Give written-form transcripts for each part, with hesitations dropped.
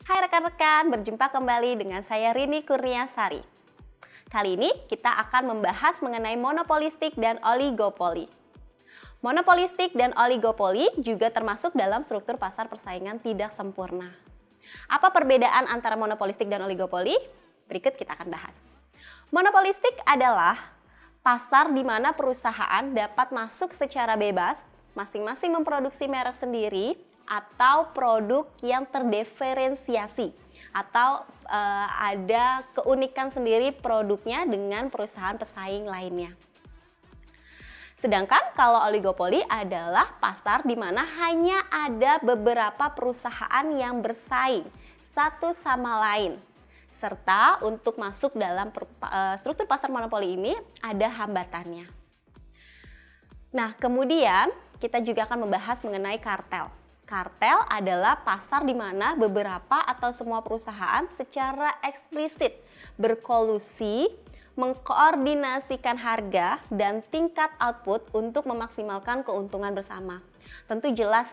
Hai rekan-rekan, berjumpa kembali dengan saya Rini Kurniasari. Kali ini kita akan membahas mengenai monopolistik dan oligopoli. Monopolistik dan oligopoli juga termasuk dalam struktur pasar persaingan tidak sempurna. Apa perbedaan antara monopolistik dan oligopoli? Berikut kita akan bahas. Monopolistik adalah pasar di mana perusahaan dapat masuk secara bebas, masing-masing memproduksi merek sendiri, atau produk yang terdiferensiasi atau ada keunikan sendiri produknya dengan perusahaan pesaing lainnya. Sedangkan kalau oligopoli adalah pasar di mana hanya ada beberapa perusahaan yang bersaing satu sama lain. Serta untuk masuk dalam struktur pasar monopoli ini ada hambatannya. Nah, kemudian kita juga akan membahas mengenai kartel. Kartel adalah pasar di mana beberapa atau semua perusahaan secara eksplisit berkolusi, mengkoordinasikan harga dan tingkat output untuk memaksimalkan keuntungan bersama. Tentu jelas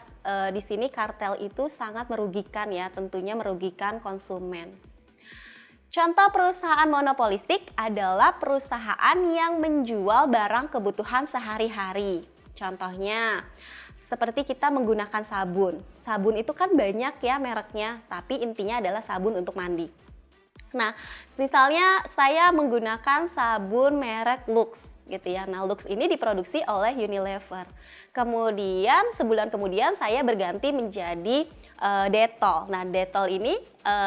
di sini kartel itu sangat merugikan ya, tentunya merugikan konsumen. Contoh perusahaan monopolistik adalah perusahaan yang menjual barang kebutuhan sehari-hari. Contohnya, seperti kita menggunakan sabun. Sabun itu kan banyak ya mereknya, tapi intinya adalah sabun untuk mandi. Nah, misalnya saya menggunakan sabun merek Lux gitu ya. Nah, Lux ini diproduksi oleh Unilever. Kemudian sebulan kemudian saya berganti menjadi Dettol. Nah, Dettol ini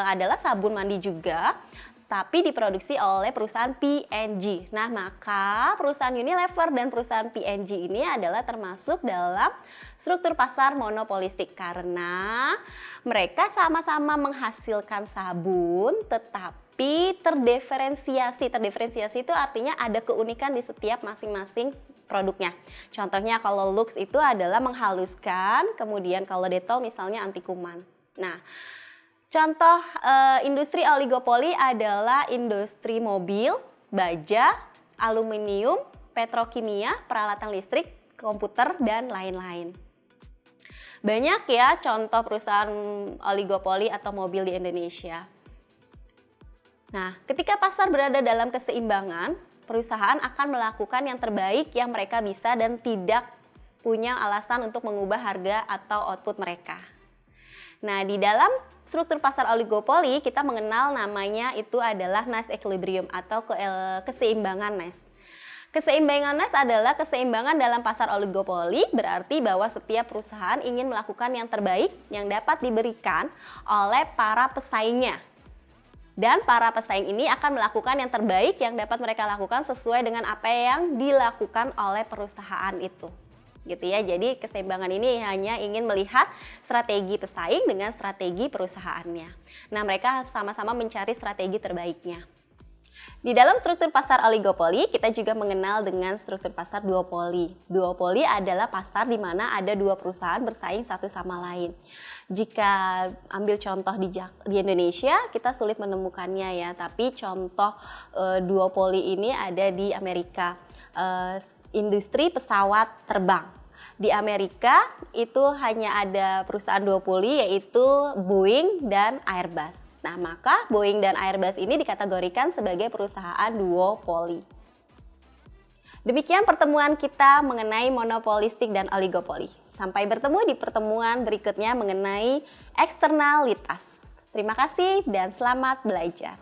adalah sabun mandi juga, tapi diproduksi oleh perusahaan P&G. Nah, maka perusahaan Unilever dan perusahaan P&G ini adalah termasuk dalam struktur pasar monopolistik karena mereka sama-sama menghasilkan sabun tetapi terdiferensiasi. Terdiferensiasi itu artinya ada keunikan di setiap masing-masing produknya. Contohnya kalau Lux itu adalah menghaluskan, kemudian kalau Dettol misalnya anti kuman. Nah, contoh industri oligopoli adalah industri mobil, baja, aluminium, petrokimia, peralatan listrik, komputer, dan lain-lain. Banyak ya contoh perusahaan oligopoli atau mobil di Indonesia. Nah, ketika pasar berada dalam keseimbangan, perusahaan akan melakukan yang terbaik yang mereka bisa dan tidak punya alasan untuk mengubah harga atau output mereka. Nah, di dalam struktur pasar oligopoli kita mengenal namanya itu adalah nice equilibrium atau keseimbangan nice. Keseimbangan nice adalah keseimbangan dalam pasar oligopoli, berarti bahwa setiap perusahaan ingin melakukan yang terbaik yang dapat diberikan oleh para pesaingnya. Dan para pesaing ini akan melakukan yang terbaik yang dapat mereka lakukan sesuai dengan apa yang dilakukan oleh perusahaan itu. Gitu ya. Jadi keseimbangan ini hanya ingin melihat strategi pesaing dengan strategi perusahaannya. Nah, mereka sama-sama mencari strategi terbaiknya. Di dalam struktur pasar oligopoli, kita juga mengenal dengan struktur pasar duopoli. Duopoli adalah pasar di mana ada dua perusahaan bersaing satu sama lain. Jika ambil contoh di Indonesia, kita sulit menemukannya ya, tapi contoh duopoli ini ada di Amerika. Industri pesawat terbang. Di Amerika itu hanya ada perusahaan duopoli yaitu Boeing dan Airbus. Nah, maka Boeing dan Airbus ini dikategorikan sebagai perusahaan duopoli. Demikian pertemuan kita mengenai monopolistik dan oligopoli. Sampai bertemu di pertemuan berikutnya mengenai eksternalitas. Terima kasih dan selamat belajar.